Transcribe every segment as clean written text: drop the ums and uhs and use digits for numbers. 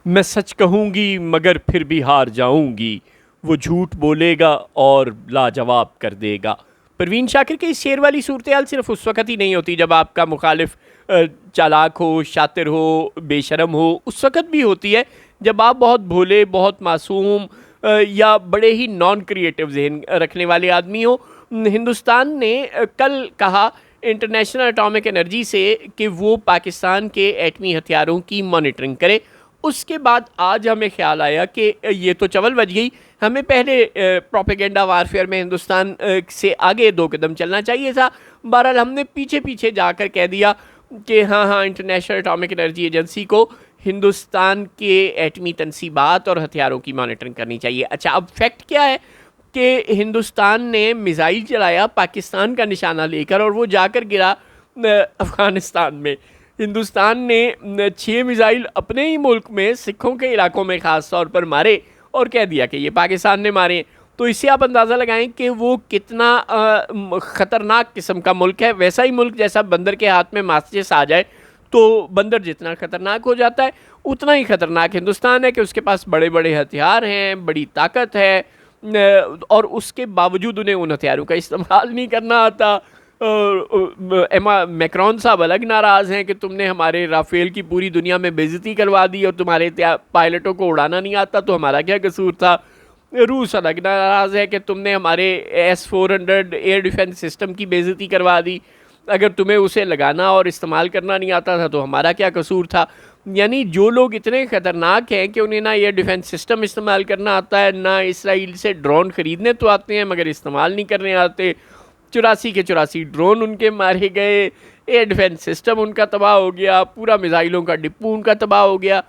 मैं सच कहूँगी मगर फिर भी हार जाऊँगी, वो झूठ बोलेगा और लाजवाब कर देगा। परवीन शाकिर के इस शेर वाली सूरत-ए-हाल सिर्फ उस वक़्त ही नहीं होती जब आपका मुखालिफ चालाक हो, शातिर हो, बेशरम हो, उस वक़्त भी होती है जब आप बहुत भोले, बहुत मासूम या बड़े ही नॉन क्रिएटिव ज़हन रखने वाले आदमी हो। हिंदुस्तान ने कल कहा इंटरनेशनल एटॉमिक एनर्जी से कि वो पाकिस्तान के एटमी हथियारों की मॉनिटरिंग करे। उसके बाद आज हमें ख्याल आया कि ये तो चवल बज गई, हमें पहले प्रोपेगेंडा वारफेयर में हिंदुस्तान से आगे 2 कदम चलना चाहिए था। बहरहाल हमने पीछे पीछे जाकर कह दिया कि हाँ इंटरनेशनल एटॉमिक एनर्जी एजेंसी को हिंदुस्तान के एटमी तनसीबात और हथियारों की मॉनिटरिंग करनी चाहिए। अच्छा, अब फैक्ट क्या है कि हिंदुस्तान ने मिसाइल चलाया पाकिस्तान का निशाना लेकर और वो जाकर गिरा अफ़गानिस्तान में। हिंदुस्तान ने 6 मिसाइल अपने ही मुल्क में सिखों के इलाकों में ख़ास तौर पर मारे और कह दिया कि ये पाकिस्तान ने मारे। तो इससे आप अंदाज़ा लगाएं कि वो कितना ख़तरनाक किस्म का मुल्क है। वैसा ही मुल्क जैसा बंदर के हाथ में माचिस आ जाए तो बंदर जितना ख़तरनाक हो जाता है, उतना ही ख़तरनाक हिंदुस्तान है कि उसके पास बड़े बड़े हथियार हैं, बड़ी ताकत है, और उसके बावजूद उन्हें उन हथियारों का इस्तेमाल नहीं करना आता। मैक्रोन साहब अलग नाराज़ हैं कि तुमने हमारे राफेल की पूरी दुनिया में बेइज्जती करवा दी और तुम्हारे पायलटों को उड़ाना नहीं आता, तो हमारा क्या कसूर था। रूस अलग नाराज़ है कि तुमने हमारे S-400 एयर डिफेंस सिस्टम की बेइज्जती करवा दी, अगर तुम्हें उसे लगाना और इस्तेमाल करना नहीं आता था तो हमारा क्या कसूर था। यानी जो लोग इतने ख़तरनाक हैं कि उन्हें ना एयर डिफेंस सिस्टम इस्तेमाल करना आता है, ना इसराइल से ड्रोन ख़रीदने तो आते हैं मगर इस्तेमाल नहीं करने आते। 84 के 84 ड्रोन उनके मारे गए, एयर डिफेंस सिस्टम उनका तबाह हो गया, पूरा मिसाइलों का डिपो उनका तबाह हो गया।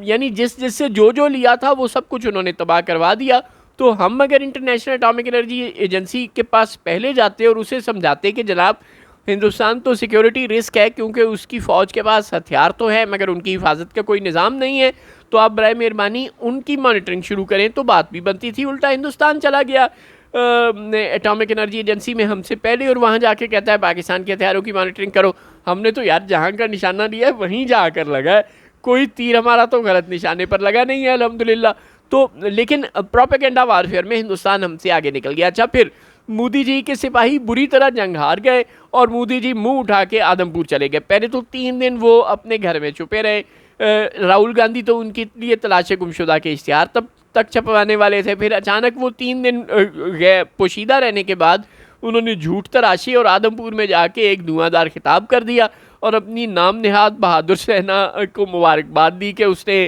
यानी जिससे जो लिया था वो सब कुछ उन्होंने तबाह करवा दिया। तो हम अगर इंटरनेशनल एटॉमिक एनर्जी एजेंसी के पास पहले जाते और उसे समझाते कि जनाब हिंदुस्तान तो सिक्योरिटी रिस्क है क्योंकि उसकी फ़ौज के पास हथियार तो है मगर उनकी हिफाजत का कोई निज़ाम नहीं है, तो आप बराए मेहरबानी उनकी मॉनिटरिंग शुरू करें, तो बात भी बनती थी। उल्टा हिंदुस्तान चला गया एटॉमिक एनर्जी एजेंसी में हमसे पहले और वहाँ जाके कहता है पाकिस्तान के हथियारों की मॉनिटरिंग करो। हमने तो यार जहाँ का निशाना लिया है वहीं जाकर लगा है, कोई तीर हमारा तो गलत निशाने पर लगा नहीं है अल्हम्दुलिल्लाह। तो लेकिन प्रोपेगेंडा वारफेयर में हिंदुस्तान हमसे आगे निकल गया। अच्छा, फिर मोदी जी के सिपाही बुरी तरह जंग हार गए और मोदी जी मुंह उठा के आदमपुर चले गए। पहले तो 3 दिन वो अपने घर में छुपे रहे। राहुल गांधी तो उनके लिए तलाश गुमशुदा के इश्तिहार तब तक छपवाने वाले थे। फिर अचानक वो 3 दिन गए पोशीदा रहने के बाद उन्होंने झूठ तराशी और आदमपुर में जाके एक धुआंधार खिताब कर दिया और अपनी नाम नेहाद बहादुर सेना को मुबारकबाद दी कि उसने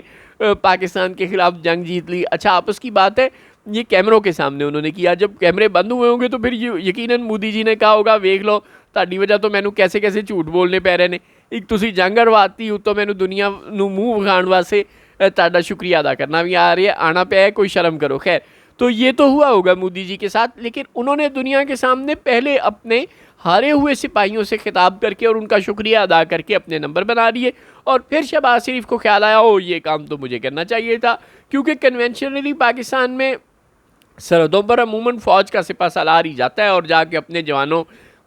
पाकिस्तान के ख़िलाफ़ जंग जीत ली। अच्छा, आपस की बात है ये कैमरों के सामने उन्होंने किया, जब कैमरे बंद हुए होंगे तो फिर यकीनन मोदी जी ने कहा होगा वेख लो ताड़ी वजह तो मैनू कैसे कैसे झूठ बोलने पै रहे ने, एक तुसी जंग हरवाती तो मैनू दुनिया नू मूँह विखाण वास्ते ताड़ा शुक्रिया अदा करना भी आ रही है, आना पे है, कोई शर्म करो। खैर, तो ये तो हुआ होगा मोदी जी के साथ, लेकिन उन्होंने दुनिया के सामने पहले अपने हारे हुए सिपाहियों से खिताब करके और उनका शुक्रिया अदा करके अपने नंबर बना लिए और फिर शहबाज शरीफ को ख्याल आया ओ ये काम तो मुझे करना चाहिए था, क्योंकि कन्वेंशनली पाकिस्तान में सरहदों पर अमूमन फ़ौज का सिपा सालार ही जाता है और जाके अपने जवानों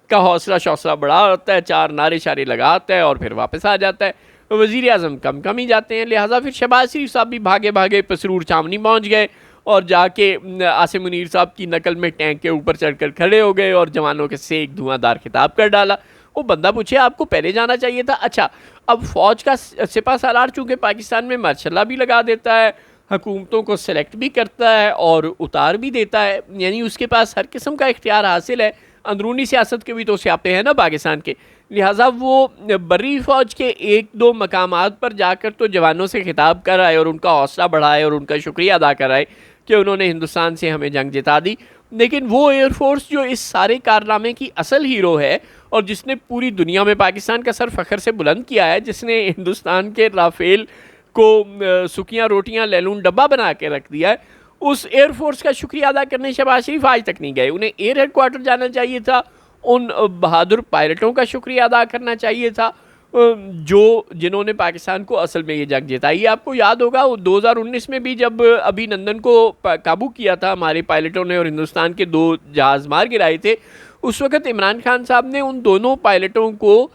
का हौसला शौसला बढ़ाता है, 4 नारे शारे लगाता है और फिर वापस आ जाता है। वज़ीर आज़म कम ही जाते हैं, लिहाजा फिर शहबाज शरीफ साहब भी भागे भागे पसरूर छावनी पहुँच गए और जाके आसिम मुनीर साहब की नकल में टैंक के ऊपर चढ़कर खड़े हो गए और जवानों के से एक धुआंधार खिताब कर डाला। वो बंदा पूछे आपको पहले जाना चाहिए था। अच्छा, अब फ़ौज का सिपा सालार चूँकि पाकिस्तान में मार्शल भी लगा देता है, हुकूमतों को सेलेक्ट भी करता है और उतार भी देता है, यानी उसके पास हर किस्म का इख्तियार हासिल है। अंदरूनी सियासत के भी तो स्यापे हैं ना पाकिस्तान के, लिहाजा वो बर्री फ़ौज के 1-2 मकामात पर जाकर तो जवानों से खिताब कर आए और उनका हौसला बढ़ाए और उनका शुक्रिया अदा कराए कि उन्होंने हिंदुस्तान से हमें जंग जिता दी। लेकिन वो एयरफोर्स जो इस सारे कारनामे की असल हीरो है और जिसने पूरी दुनिया में पाकिस्तान का सर फ़ख्र से बुलंद किया है, जिसने हिंदुस्तान के राफेल को सुखियाँ रोटियाँ लैलून डब्बा बना के रख दिया है, उस एयरफोर्स का शुक्रिया अदा करने शहबाज शरीफ आज तक नहीं गए। उन्हें एयर हेडक्वार्टर जाना चाहिए था, उन बहादुर पायलटों का शुक्रिया अदा करना चाहिए था जिन्होंने पाकिस्तान को असल में ये जंग जिताई। आपको याद होगा 2019 में भी जब अभिनंदन को काबू किया था हमारे पायलटों ने और हिंदुस्तान के 2 जहाज़ मार गिराए थे, उस वक़्त इमरान खान साहब ने उन दोनों पायलटों को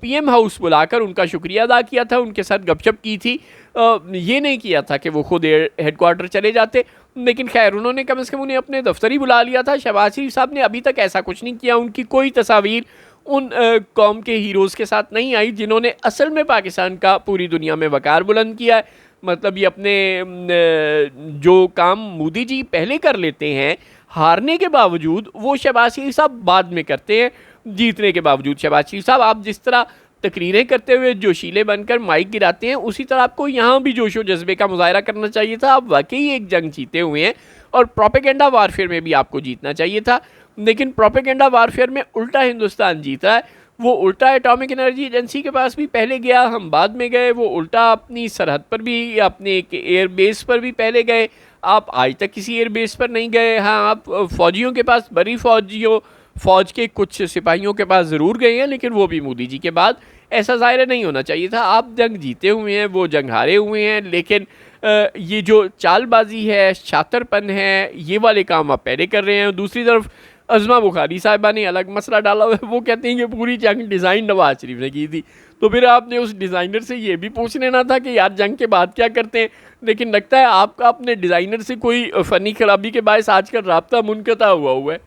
PM हाउस बुलाकर उनका शुक्रिया अदा किया था, उनके साथ गपशप की थी। ये नहीं किया था कि वो खुद हेडक्वार्टर चले जाते। लेकिन खैर उन्होंने कम से कम उन्हें अपने दफ्तर ही बुला लिया था। शहबाज शरीफ साहब ने अभी तक ऐसा कुछ नहीं किया। उनकी कोई तस्वीर उन कौम के हीरोज़ के साथ नहीं आई जिन्होंने असल में पाकिस्तान का पूरी दुनिया में वक़ार बुलंद किया है। मतलब ये अपने जो काम मोदी जी पहले कर लेते हैं हारने के बावजूद, वो शहबाज शरीफ साहब बाद में करते हैं जीतने के बावजूद। शहबाज शरीफ साहब आप जिस तरह तकरीरें करते हुए जोशीले बनकर माइक गिराते हैं, उसी तरह आपको यहाँ भी जोशो जज्बे का मुजाहरा करना चाहिए था। आप वाकई एक जंग जीते हुए हैं और प्रोपेगेंडा वारफेयर में भी आपको जीतना चाहिए था। लेकिन प्रोपेगेंडा वारफेयर में उल्टा हिंदुस्तान जीत रहा है। वो उल्टा एटॉमिक एनर्जी एजेंसी के पास भी पहले गया, हम बाद में गए। वो उल्टा अपनी सरहद पर भी, अपने एयर बेस पर भी पहले गए। आप आज तक किसी एयर बेस पर नहीं गए। हाँ, आप फौजियों के पास, बड़ी फ़ौज के कुछ सिपाहियों के पास ज़रूर गए हैं, लेकिन वो भी मोदी जी के बाद। ऐसा ज़ाहिर नहीं होना चाहिए था। आप जंग जीते हुए हैं, वो जंग हारे हुए हैं, लेकिन ये जो चालबाजी है, शातरपन है, ये वाले काम आप पहले कर रहे हैं। दूसरी तरफ अज़मा बुखारी साहिबा ने अलग मसला डाला हुआ है। वो कहती हैं कि पूरी जंग डिज़ाइन नवाज शरीफ ने की थी। तो फिर आपने उस डिज़ाइनर से ये भी पूछ लेना था कि यार जंग के बाद क्या करते हैं। लेकिन लगता है आपका अपने डिज़ाइनर से कोई फ़नी खराबी के बायस आजकल राब्ता मुनक़ता हुआ है।